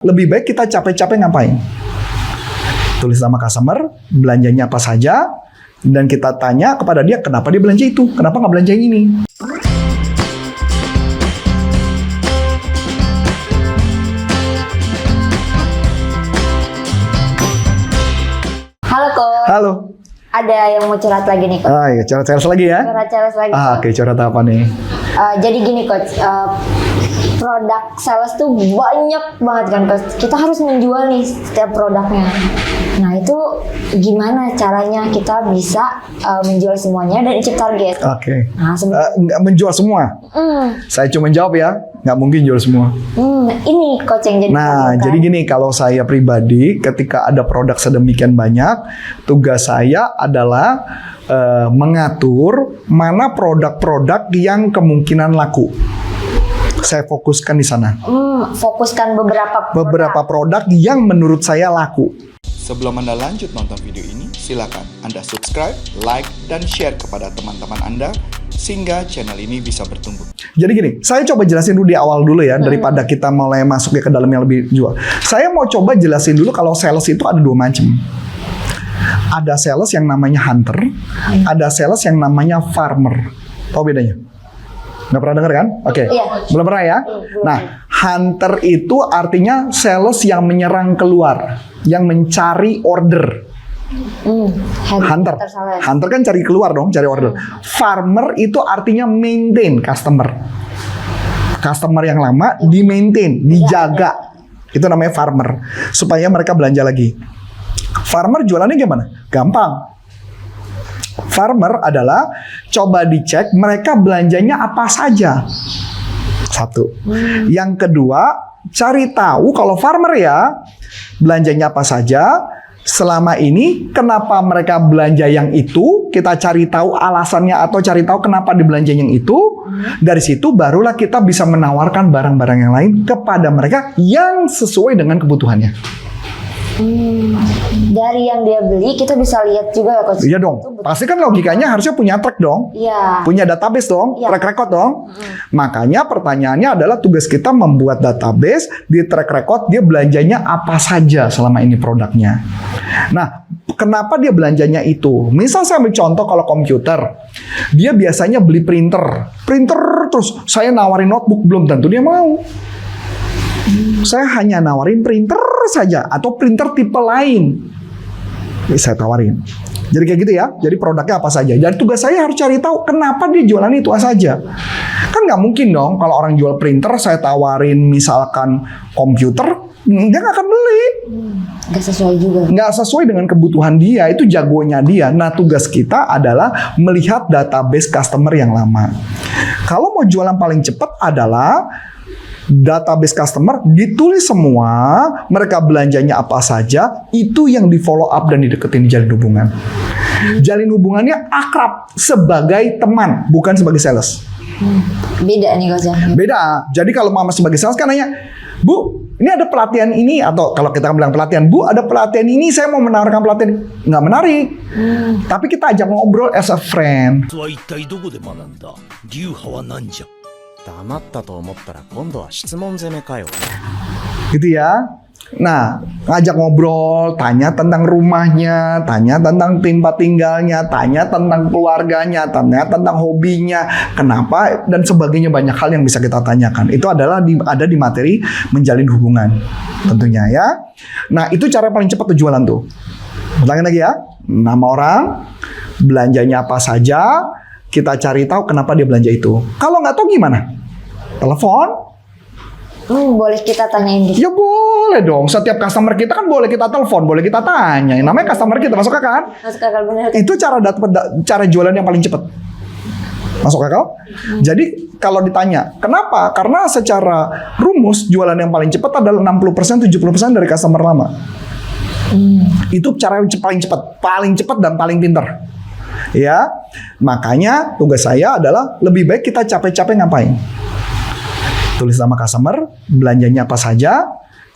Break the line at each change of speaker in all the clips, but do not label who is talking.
Lebih baik kita capek-capek ngapain? Tulis nama customer, belanjanya apa saja, dan kita tanya kepada dia kenapa dia belanja itu, kenapa nggak belanja yang ini.
Halo Coach.
Halo.
Ada yang mau curhat lagi nih Coach.
Ah, ya, curhat lagi ya?
Curhat lagi.
Oke, curhat apa nih?
Jadi gini Coach, produk sales tuh banyak banget kan Coach. Kita harus menjual nih setiap produknya. Nah itu gimana caranya kita bisa menjual semuanya dan achieve target?
Oke.
Nah,
Nggak menjual semua? Saya cuma jawab ya, nggak mungkin jual semua.
Ini Coach yang jadi.
Nah, jadi gini, kalau saya pribadi, ketika ada produk sedemikian banyak, tugas saya adalah mengatur mana produk-produk yang kemungkinan laku. Saya fokuskan di sana.
Fokuskan beberapa
produk yang menurut saya laku.
Sebelum Anda lanjut nonton video ini, silakan Anda subscribe, like, dan share kepada teman-teman Anda sehingga channel ini bisa bertumbuh.
Jadi gini, saya coba jelasin dulu di awal dulu ya, daripada kita mulai masuk ke dalam yang lebih jual. Saya mau coba jelasin dulu kalau sales itu ada dua macam. Ada sales yang namanya hunter, ada sales yang namanya farmer. Tahu bedanya? Nggak pernah dengar kan? Oke.
Iya.
Belum pernah ya? Nah, hunter itu artinya sales yang menyerang keluar, yang mencari order. Hunter kan cari keluar dong, cari order. Farmer itu artinya maintain customer. Customer yang lama di maintain, dijaga. Itu namanya farmer. Supaya mereka belanja lagi. Farmer jualannya gimana? Gampang. Farmer adalah coba dicek mereka belanjanya apa saja. Satu. Yang kedua, cari tahu kalau farmer ya belanjanya apa saja. Selama ini kenapa mereka belanja yang itu, kita cari tahu alasannya atau cari tahu kenapa dibelanja yang itu. Dari situ barulah kita bisa menawarkan barang-barang yang lain kepada mereka yang sesuai dengan kebutuhannya.
Dari yang dia beli kita bisa lihat juga ya Coach.
Iya dong, pasti kan logikanya harusnya punya track dong.
Iya.
Punya database dong, track record dong. Makanya pertanyaannya adalah tugas kita membuat database, di track record dia belanjanya apa saja selama ini produknya. Nah, kenapa dia belanjanya itu? Misal saya ambil contoh kalau komputer, dia biasanya beli printer terus saya nawarin notebook belum tentu dia mau. Saya hanya nawarin printer saja atau printer tipe lain. Saya tawarin. Jadi kayak gitu ya. Jadi produknya apa saja. Jadi tugas saya harus cari tahu kenapa dia jualan itu saja. Kan nggak mungkin dong kalau orang jual printer saya tawarin misalkan komputer, dia nggak akan beli.
Nggak sesuai juga. Nggak
sesuai dengan kebutuhan dia. Itu jagonya dia. Nah tugas kita adalah melihat database customer yang lama. Kalau mau jualan paling cepat adalah database customer ditulis semua, mereka belanjanya apa saja, itu yang di follow up dan dideketin, jalin hubungan. Jalin hubungannya akrab sebagai teman, bukan sebagai sales.
Beda nih Coach.
Beda. Jadi kalau mama sebagai sales kan nanya, Bu, ini ada pelatihan ini, atau kalau kita bilang pelatihan, Bu, ada pelatihan ini, saya mau menawarkan pelatihan. Nggak menarik. Tapi kita ajak ngobrol as a friend. Gitu ya. Nah, ngajak ngobrol, tanya tentang rumahnya, tanya tentang tempat tinggalnya, tanya tentang keluarganya, tanya tentang hobinya, kenapa dan sebagainya, banyak hal yang bisa kita tanyakan. Itu adalah ada di materi menjalin hubungan tentunya ya. Nah, itu cara paling cepat tuh jualan tuh. Ulangin lagi ya. Nama orang, belanjanya apa saja, kita cari tahu kenapa dia belanja itu. Kalau nggak tahu gimana? Telepon.
Boleh kita tanyain gitu?
Ya boleh dong. Setiap customer kita kan boleh kita telepon, boleh kita tanya. Yang namanya customer kita, masuk akal kan?
Masuk akal, benar.
Itu cara jualan yang paling cepat. Masuk akal? Jadi kalau ditanya, kenapa? Karena secara rumus jualan yang paling cepat adalah 60%, 70% dari customer lama. Itu cara yang paling cepat dan paling pintar. Ya, makanya tugas saya adalah lebih baik kita capek-capek ngapain? Tulis nama customer, belanjanya apa saja,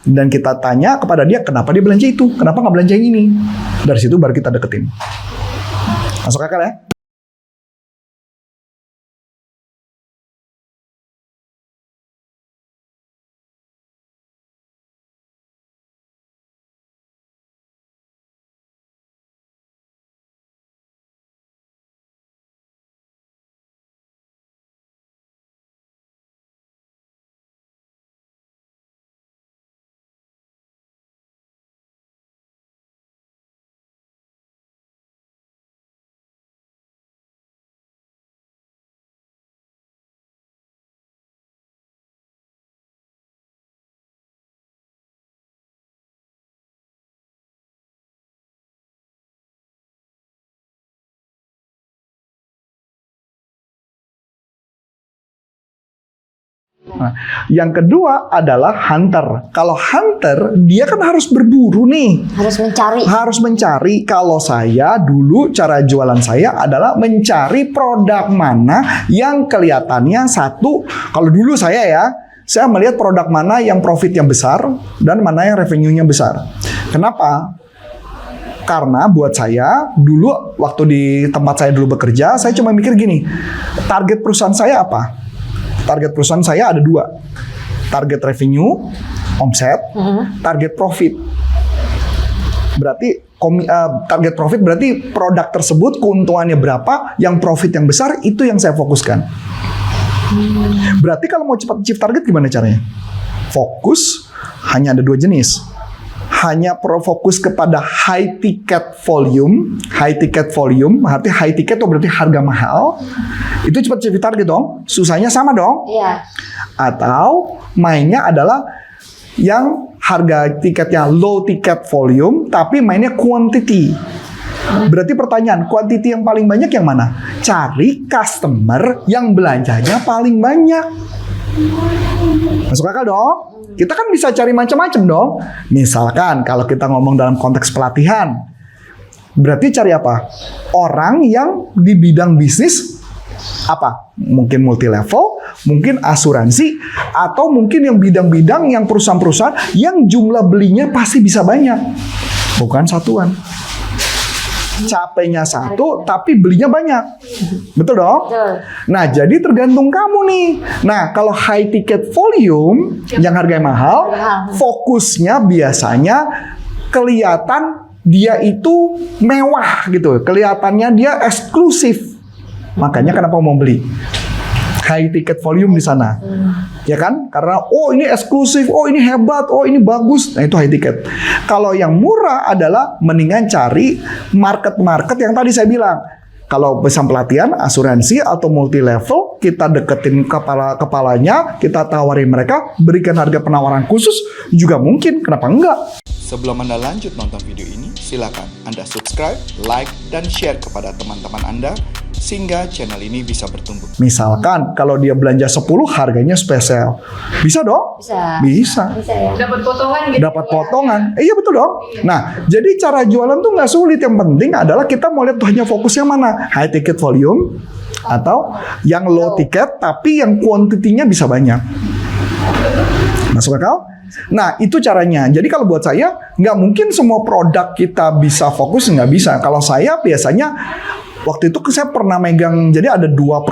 dan kita tanya kepada dia kenapa dia belanja itu, kenapa nggak belanja yang ini. Dari situ baru kita deketin. Masuk akal ya? Nah, yang kedua adalah hunter. Kalau hunter, dia kan harus berburu nih.
Harus mencari.
Harus mencari. Kalau saya dulu cara jualan saya adalah mencari produk mana yang kelihatannya satu. Kalau dulu saya melihat produk mana yang profitnya besar dan mana yang revenue-nya besar. Kenapa? Karena buat saya dulu waktu di tempat saya dulu bekerja, saya cuma mikir gini, target perusahaan saya apa? Target perusahaan saya ada 2. Target revenue, omset, target profit. Berarti target profit berarti produk tersebut keuntungannya berapa, yang profit yang besar itu yang saya fokuskan. Berarti kalau mau cepat achieve target gimana caranya? Fokus hanya ada 2 jenis. Hanya fokus kepada high ticket volume. High ticket volume, berarti high ticket itu berarti harga mahal. Itu cepat achieve target dong. Susahnya sama dong.
Iya.
Atau mainnya adalah yang harga tiketnya low ticket volume, tapi mainnya quantity. Berarti pertanyaan, quantity yang paling banyak yang mana? Cari customer yang belanjanya paling banyak. Masuk akal dong? Kita kan bisa cari macam-macam dong. Misalkan kalau kita ngomong dalam konteks pelatihan, berarti cari apa? Orang yang di bidang bisnis apa? Mungkin multi level, mungkin asuransi, atau mungkin yang bidang-bidang yang perusahaan-perusahaan yang jumlah belinya pasti bisa banyak. Bukan satuan. Capeknya satu, tapi belinya banyak. Betul dong?
Betul.
Nah, jadi tergantung kamu nih. Nah, kalau high ticket volume, yang harganya mahal, fokusnya biasanya kelihatan dia itu mewah gitu. Kelihatannya dia eksklusif. Makanya kenapa mau beli? High ticket volume di sana. Ya kan? Karena ini eksklusif, ini hebat, ini bagus. Nah, itu high ticket. Kalau yang murah adalah mendingan cari market-market yang tadi saya bilang. Kalau pesan pelatihan, asuransi atau multi level, kita deketin kepalanya, kita tawarin mereka, berikan harga penawaran khusus juga mungkin. Kenapa enggak?
Sebelum Anda lanjut nonton video ini, silakan Anda subscribe, like, dan share kepada teman-teman Anda sehingga channel ini bisa bertumbuh.
Misalkan kalau dia belanja 10 harganya spesial. Bisa dong? Bisa.
Bisa ya.
Dapat potongan gitu.
Dapat potongan. Iya betul dong. Nah, jadi cara jualan tuh nggak sulit. Yang penting adalah kita mau lihat tuh hanya fokus yang mana. High ticket volume atau yang low ticket tapi yang kuantitinya bisa banyak. Masuk akal? Nah, itu caranya. Jadi kalau buat saya, nggak mungkin semua produk kita bisa fokus, nggak bisa. Kalau saya biasanya, waktu itu saya pernah megang, jadi ada 2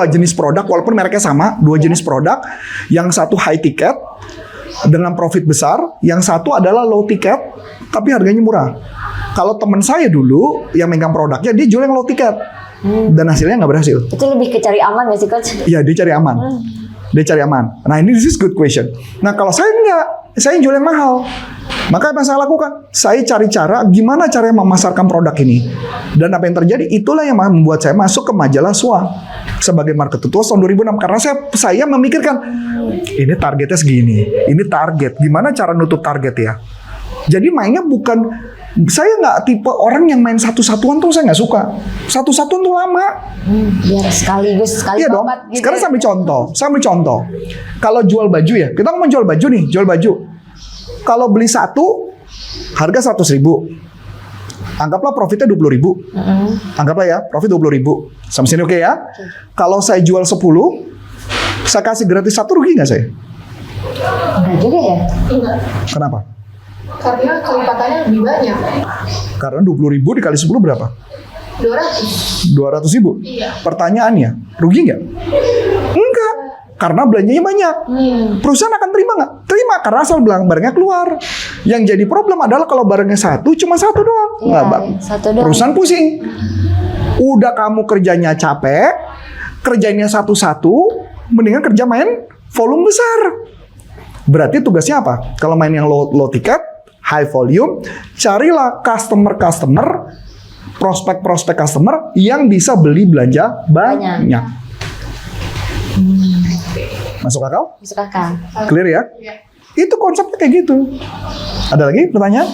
jenis produk, walaupun mereknya sama, 2 jenis produk. Yang satu high ticket, dengan profit besar. Yang satu adalah low ticket, tapi harganya murah. Kalau teman saya dulu, yang megang produknya, dia jual yang low ticket. Dan hasilnya nggak berhasil.
Itu lebih ke cari aman gak sih, Coach?
Iya, dia cari aman. Dia cari aman. Nah, this is good question. Nah, kalau saya enggak, saya jual yang mahal. Maka apa yang saya lakukan? Saya cari cara gimana caranya memasarkan produk ini. Dan apa yang terjadi? Itulah yang membuat saya masuk ke majalah SWA sebagai marketer tahun 2006. Karena saya memikirkan, ini targetnya segini. Ini target. Gimana cara nutup target ya? Jadi mainnya bukan, saya nggak tipe orang yang main satu-satuan tuh saya nggak suka. Satu-satuan tuh lama.
Biar sekali
Iya dong.
gitu.
Sekarang saya ambil contoh. Kalau jual baju ya, kita mau jual baju nih, jual baju. Kalau beli satu, harga 100.000. Anggaplah profitnya 20.000. Anggaplah ya, profit 20.000. Sampai sini oke ya? Kalau saya jual 10, saya kasih gratis 1, rugi nggak saya?
Enggak juga ya?
Enggak.
Kenapa?
Karena kelipatannya lebih banyak.
Karena 20.000 dikali 10 berapa?
200.
200.000.
Iya.
Pertanyaannya, rugi nggak? Enggak. Karena belanjanya banyak. Perusahaan akan terima nggak? Terima, karena asal barangnya keluar. Yang jadi problem adalah kalau barangnya cuma satu doang.
Iya,
Nggak, Bang.
satu doang.
Perusahaan pusing. Udah kamu kerjanya capek, kerjanya satu-satu, mendingan kerja main volume besar. Berarti tugasnya apa? Kalau main yang low ticket, high volume, carilah customer, prospek customer yang bisa beli belanja banyak. Masuk akal?
Masuk akal.
Clear ya?
Iya.
Itu konsepnya kayak gitu. Ada lagi pertanyaan?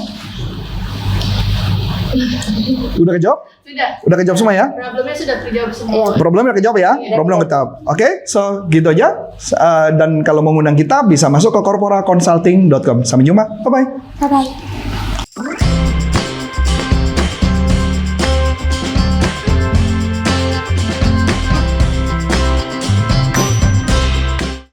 Udah kejawab?
Sudah.
Udah kejawab semua ya?
Problemnya sudah terjawab semua.
Iya.
Problemnya udah kejawab ya? Problem kejawab. Oke, so gitu aja. Dan kalau mau ngundang kita bisa masuk ke corporaconsulting.com. Sampai jumpa. Bye-bye.
Bye bye.